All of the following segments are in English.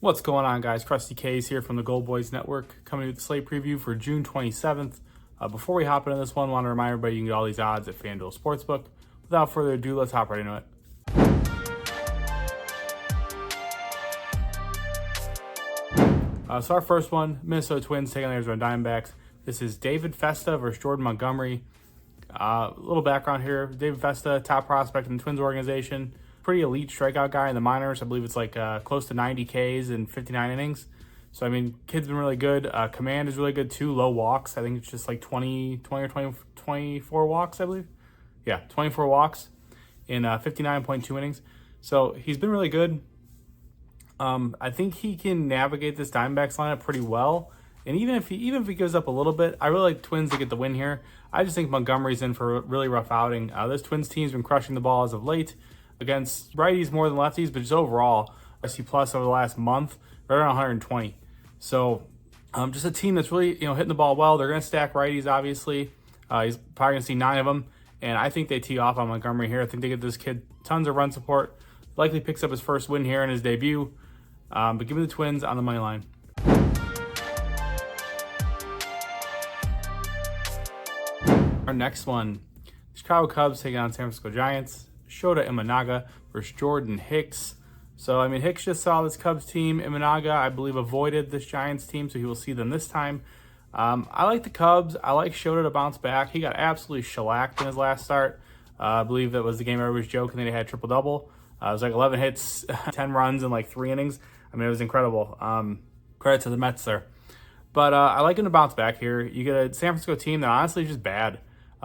What's going on, guys? Krusty K's here from the Gold Boys Network, coming with the slate preview for June 27th. Before we hop into this one, I want to remind everybody you can get all these odds at FanDuel Sportsbook. Without further ado, let's hop right into it. So our first one, Minnesota Twins taking on the Arizona Diamondbacks. This is David Festa versus Jordan Montgomery. A little background here. David Festa, top prospect in the Twins organization. Pretty elite strikeout guy in the minors. I believe it's like close to 90 Ks in 59 innings. So, I mean, kid's been really good. Command is really good, too. Low walks. I think it's just like 24 walks, I believe. Yeah, 24 walks in 59.2 innings. So, he's been really good. I think he can navigate this Diamondbacks lineup pretty well. And even if he gives up a little bit, I really like Twins to get the win here. I just think Montgomery's in for a really rough outing. This Twins team's been crushing the ball as of late against righties more than lefties, but just overall, RC plus over the last month, right around 120. So just a team that's really hitting the ball well. They're going to stack righties, obviously. He's probably going to see 9 of them, and I think they tee off on Montgomery here. I think they get this kid tons of run support. Likely picks up his first win here in his debut, but give me the Twins on the money line. Our next one, Chicago Cubs taking on San Francisco Giants. Shota Imanaga versus Jordan Hicks. So, I mean, Hicks just saw this Cubs team. Imanaga, I believe, avoided this Giants team, so he will see them this time. I like the Cubs. I like Shota to bounce back. He got absolutely shellacked in his last start. I believe that was the game everybody was joking that he had triple-double. It was like 11 hits, 10 runs in like 3 innings. I mean, it was incredible. Credit to the Mets there. But I like him to bounce back here. You get a San Francisco team that honestly is just bad.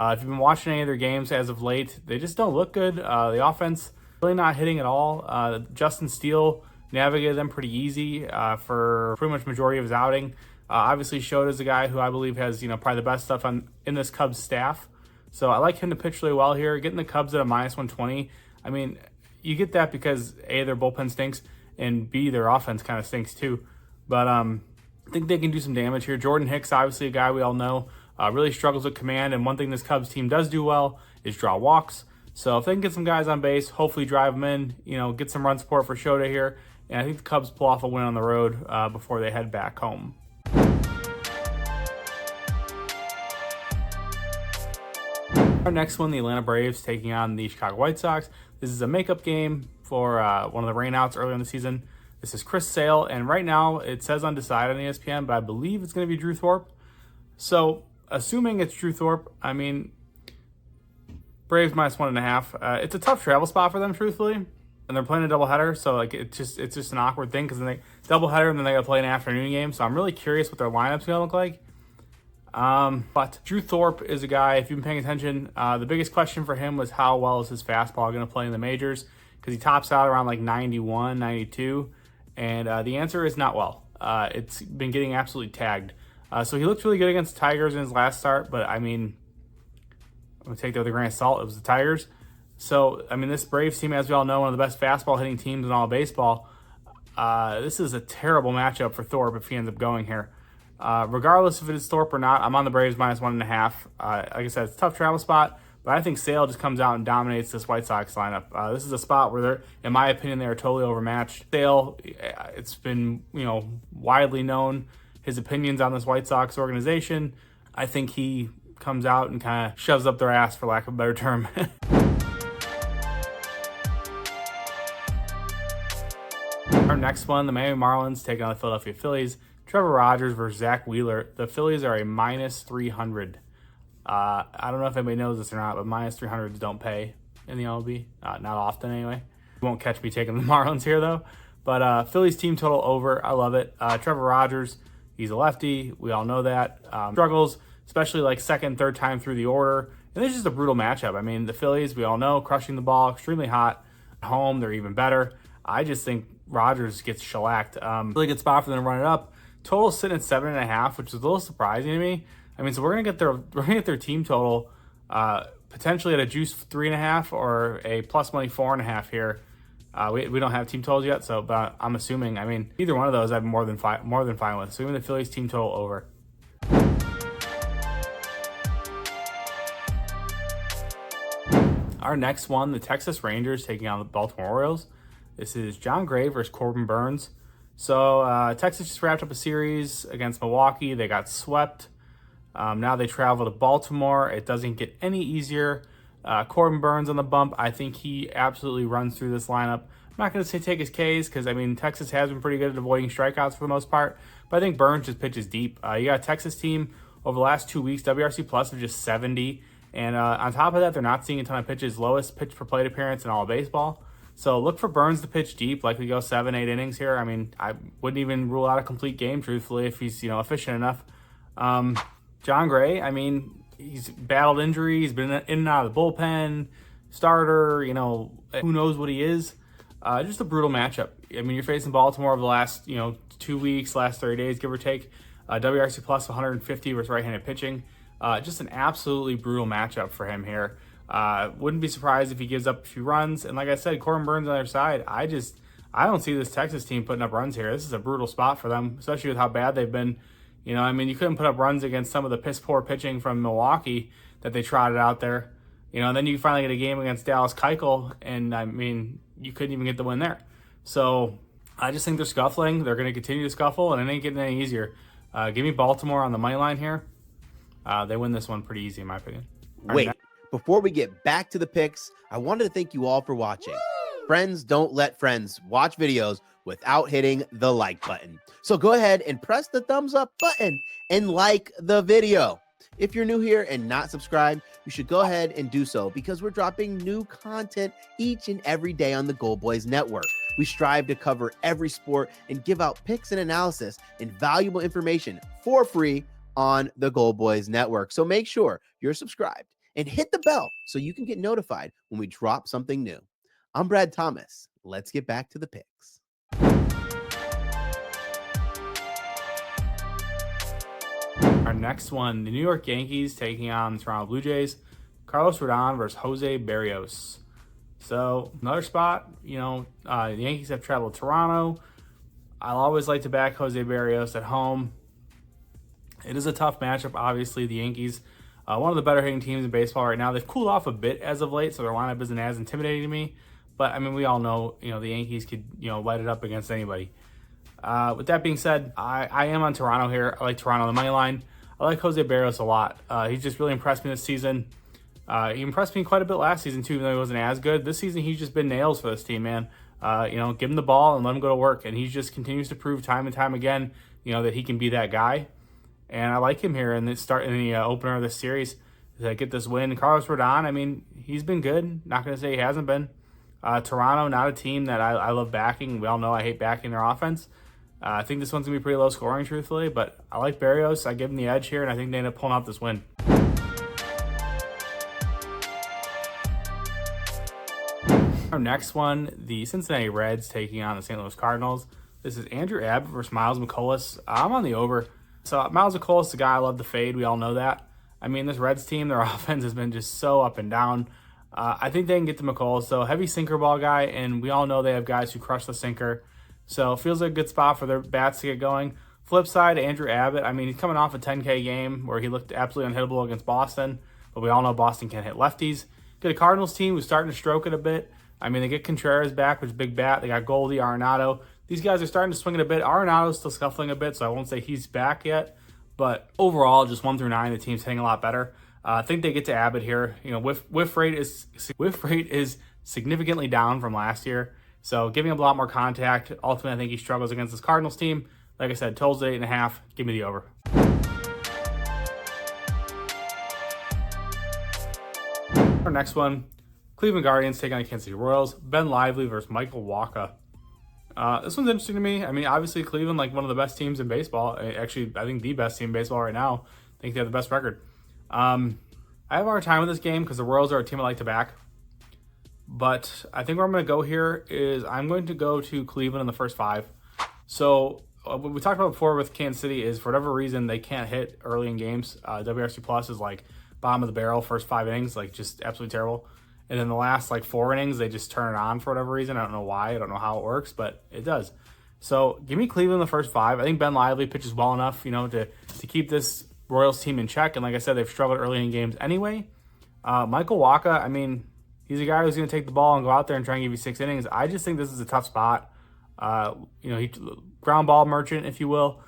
If you've been watching any of their games as of late, they just don't look good. The offense really not hitting at all. Justin Steele navigated them pretty easy for pretty much majority of his outing. Obviously, Shota's a guy who I believe has probably the best stuff in this Cubs staff. So I like him to pitch really well here. Getting the Cubs at a minus 120. I mean, you get that because A, their bullpen stinks, and B, their offense kind of stinks too. But I think they can do some damage here. Jordan Hicks, obviously a guy we all know. Really struggles with command, and one thing this Cubs team does do well is draw walks. So if they can get some guys on base, hopefully drive them in, get some run support for Shota here, and I think the Cubs pull off a win on the road before they head back home. Our next one, the Atlanta Braves taking on the Chicago White Sox. This is a makeup game for one of the rainouts earlier in the season. This is Chris Sale, and right now it says undecided on ESPN, but I believe it's going to be Drew Thorpe. So assuming it's Drew Thorpe, I mean, Braves minus 1.5. It's a tough travel spot for them, truthfully, and they're playing a doubleheader, so like it's just an awkward thing because then they doubleheader and then they got to play an afternoon game. So I'm really curious what their lineup's gonna look like. But Drew Thorpe is a guy. If you've been paying attention, the biggest question for him was how well is his fastball going to play in the majors because he tops out around like 91, 92, and the answer is not well. It's been getting absolutely tagged. So he looked really good against the Tigers in his last start, but I mean, I'm going to take that with a grain of salt. It was the Tigers. So, I mean, this Braves team, as we all know, one of the best fastball hitting teams in all of baseball. This is a terrible matchup for Thorpe if he ends up going here. Regardless if it is Thorpe or not, I'm on the Braves minus 1.5. Like I said, it's a tough travel spot, but I think Sale just comes out and dominates this White Sox lineup. This is a spot where they're, in my opinion, they are totally overmatched. Sale, it's been, widely known his opinions on this White Sox organization. I think he comes out and kind of shoves up their ass, for lack of a better term. Our next one, the Miami Marlins taking on the Philadelphia Phillies. Trevor Rogers versus Zach Wheeler. The Phillies are a minus 300. I don't know if anybody knows this or not, but minus 300s don't pay in the MLB. Not often, anyway. You won't catch me taking the Marlins here, though. But Phillies team total over. I love it. Trevor Rogers, he's a lefty. We all know that. Struggles, especially like second, third time through the order. And this is just a brutal matchup. I mean, the Phillies, we all know, crushing the ball, extremely hot. At home, they're even better. I just think Rogers gets shellacked. Really good spot for them to run it up. Total sitting at 7.5, which is a little surprising to me. I mean, so we're gonna get their team total potentially at a juice 3.5 or a plus money 4.5 here. We don't have team totals yet, so but I'm assuming. I mean, either one of those I'm more than fine with. So even the Phillies team total over. Our next one, the Texas Rangers taking on the Baltimore Orioles. This is John Gray versus Corbin Burns. So Texas just wrapped up a series against Milwaukee. They got swept. Now they travel to Baltimore. It doesn't get any easier. Corbin Burns on the bump. I think he absolutely runs through this lineup. I'm not going to say take his Ks because, I mean, Texas has been pretty good at avoiding strikeouts for the most part. But I think Burns just pitches deep. You got a Texas team over the last 2 weeks, WRC plus of just 70. And on top of that, they're not seeing a ton of pitches. Lowest pitch per plate appearance in all of baseball. So look for Burns to pitch deep, likely go 7-8 innings here. I mean, I wouldn't even rule out a complete game, truthfully, if he's, efficient enough. John Gray, I mean, he's battled injury. He's been in and out of the bullpen, starter, who knows what he is. Just a brutal matchup. I mean, you're facing Baltimore over the last, 2 weeks, last 30 days, give or take. WRC plus 150 versus right-handed pitching. Just an absolutely brutal matchup for him here. Wouldn't be surprised if he gives up a few runs. And like I said, Corbin Burns on the other side, I don't see this Texas team putting up runs here. This is a brutal spot for them, especially with how bad they've been. You couldn't put up runs against some of the piss-poor pitching from Milwaukee that they trotted out there. And then you finally get a game against Dallas Keuchel, and, you couldn't even get the win there. So I just think they're scuffling. They're going to continue to scuffle, and it ain't getting any easier. Give me Baltimore on the money line here. They win this one pretty easy, in my opinion. Wait, before we get back to the picks, I wanted to thank you all for watching. Friends don't let friends watch videos without hitting the like button. So go ahead and press the thumbs up button and like the video. If you're new here and not subscribed, you should go ahead and do so because we're dropping new content each and every day on the Gold Boys Network. We strive to cover every sport and give out picks and analysis and valuable information for free on the Gold Boys Network. So make sure you're subscribed and hit the bell so you can get notified when we drop something new. I'm Brad Thomas. Let's get back to the picks. Our next one, the New York Yankees taking on the Toronto Blue Jays. Carlos Rodon versus Jose Barrios. So another spot, the Yankees have traveled to Toronto. I'll always like to back Jose Barrios at home. It is a tough matchup, obviously. The Yankees, one of the better hitting teams in baseball right now. They've cooled off a bit as of late, so their lineup isn't as intimidating to me. But, we all know, the Yankees could, light it up against anybody. With that being said, I am on Toronto here. I like Toronto on the money line. I like Jose Barrios a lot. He's just really impressed me this season. He impressed me quite a bit last season, too, even though he wasn't as good. This season, he's just been nails for this team, man. Give him the ball and let him go to work. And he just continues to prove time and time again, that he can be that guy. And I like him here in the opener of this series to get this win. Carlos Rodon, he's been good. Not going to say he hasn't been. Toronto, not a team that I love backing. We all know I hate backing their offense. I think this one's going to be pretty low scoring, truthfully. But I like Barrios. I give him the edge here, and I think they end up pulling out this win. Our next one, the Cincinnati Reds taking on the St. Louis Cardinals. This is Andrew Abbott versus Miles McCollum. I'm on the over. So Miles McCollum is the guy I love to fade. We all know that. This Reds team, their offense has been just so up and down. I think they can get to McCollum. So heavy sinker ball guy, and we all know they have guys who crush the sinker. So it feels like a good spot for their bats to get going. Flip side, Andrew Abbott. He's coming off a 10K game where he looked absolutely unhittable against Boston. But we all know Boston can't hit lefties. Get a Cardinals team who's starting to stroke it a bit. They get Contreras back, which is a big bat. They got Goldie, Arenado. These guys are starting to swing it a bit. Arenado's still scuffling a bit, so I won't say he's back yet. But overall, just 1 through 9, the team's hitting a lot better. I think they get to Abbott here. Whiff rate is significantly down from last year. So giving him a lot more contact. Ultimately, I think he struggles against this Cardinals team. Like I said, totals at 8.5. Give me the over. Our next one, Cleveland Guardians taking on the Kansas City Royals. Ben Lively versus Michael Wacha. This one's interesting to me. Obviously Cleveland, one of the best teams in baseball. Actually, I think the best team in baseball right now. I think they have the best record. I have a hard time with this game because the Royals are a team I like to back. But I think where I'm going to go here is I'm going to go to Cleveland in the first 5. So what we talked about before with Kansas City is for whatever reason they can't hit early in games. WRC plus is bottom of the barrel first 5 innings, just absolutely terrible. And then the last 4 innings, they just turn it on for whatever reason. I don't know why. I don't know how it works, but it does. So give me Cleveland in the first 5. I think Ben Lively pitches well enough, to keep this Royals team in check. And like I said, they've struggled early in games anyway. Michael Wacha, he's a guy who's going to take the ball and go out there and try and give you 6 innings. I just think this is a tough spot. He ground ball merchant, if you will,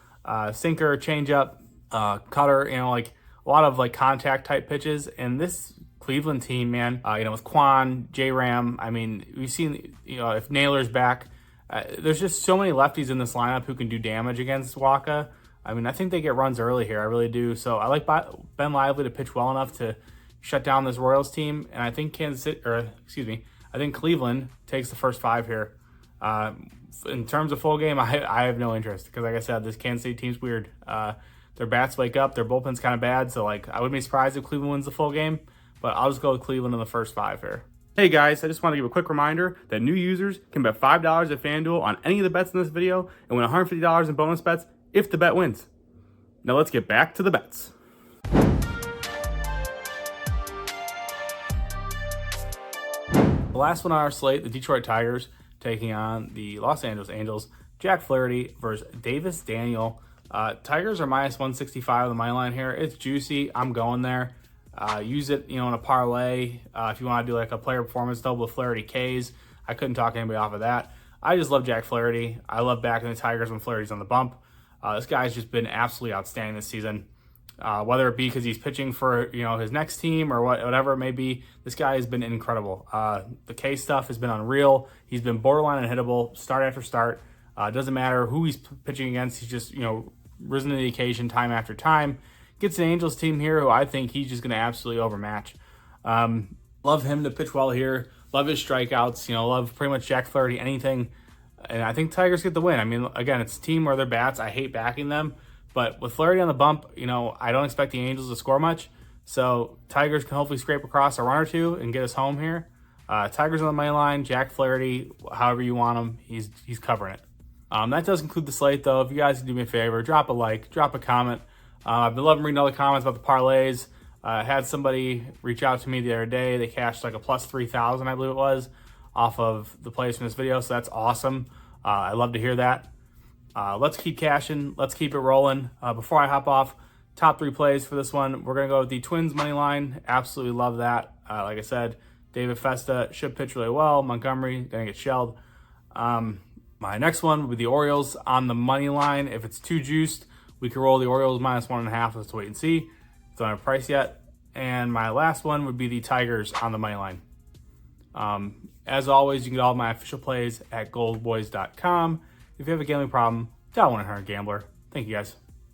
sinker, changeup, cutter. Like a lot of like contact type pitches. And this Cleveland team, man, with Quan, J-Ram. I mean, we've seen if Naylor's back, there's just so many lefties in this lineup who can do damage against Waka. I mean, I think they get runs early here. I really do. So I like Ben Lively to pitch well enough to shut down this Royals team. And I think I think Cleveland takes the first 5 here. In terms of full game, I have no interest because, like I said, this Kansas City team's weird. Their bats wake up. Their bullpen's kind of bad. So, I wouldn't be surprised if Cleveland wins the full game. But I'll just go with Cleveland in the first 5 here. Hey guys, I just want to give a quick reminder that new users can bet $5 at FanDuel on any of the bets in this video and win $150 in bonus bets if the bet wins. Now let's get back to the bets. The last one on our slate, the Detroit Tigers taking on the Los Angeles Angels. Jack Flaherty versus Davis Daniel. Tigers are minus 165 on the money line here. It's juicy. I'm going there. Use it, in a parlay. If you want to do like a player performance double with Flaherty K's, I couldn't talk anybody off of that. I just love Jack Flaherty. I love backing the Tigers when Flaherty's on the bump. This guy's just been absolutely outstanding this season. Whether it be because he's pitching for his next team or whatever it may be, this guy has been incredible. The K stuff has been unreal. He's been borderline unhittable start after start. Doesn't matter who he's pitching against. He's just risen to the occasion time after time. Gets an Angels team here who I think he's just going to absolutely overmatch. Love him to pitch well here. Love his strikeouts. Love pretty much Jack Flaherty, anything. And I think Tigers get the win. I mean, again, it's a team where their bats, I hate backing them. But with Flaherty on the bump, I don't expect the Angels to score much. So Tigers can hopefully scrape across a run or two and get us home here. Tigers on the money line, Jack Flaherty, however you want him, he's covering it. That does conclude the slate, though. If you guys can do me a favor, drop a like, drop a comment. I've been loving reading all the comments about the parlays. I had somebody reach out to me the other day. They cashed like a plus 3,000, I believe it was, off of the plays from this video. So that's awesome. I love to hear that. Let's keep cashing. Let's keep it rolling. Before I hop off, top 3 plays for this one. We're going to go with the Twins money line. Absolutely love that. Like I said, David Festa should pitch really well. Montgomery going to get shelled. My next one would be the Orioles on the money line. If it's too juiced, we can roll the Orioles minus 1.5. Let's wait and see. It's not a price yet. And my last one would be the Tigers on the money line. As always, you can get all my official plays at goldboys.com. If you have a gambling problem, dial 1-800-GAMBLER. Thank you, guys.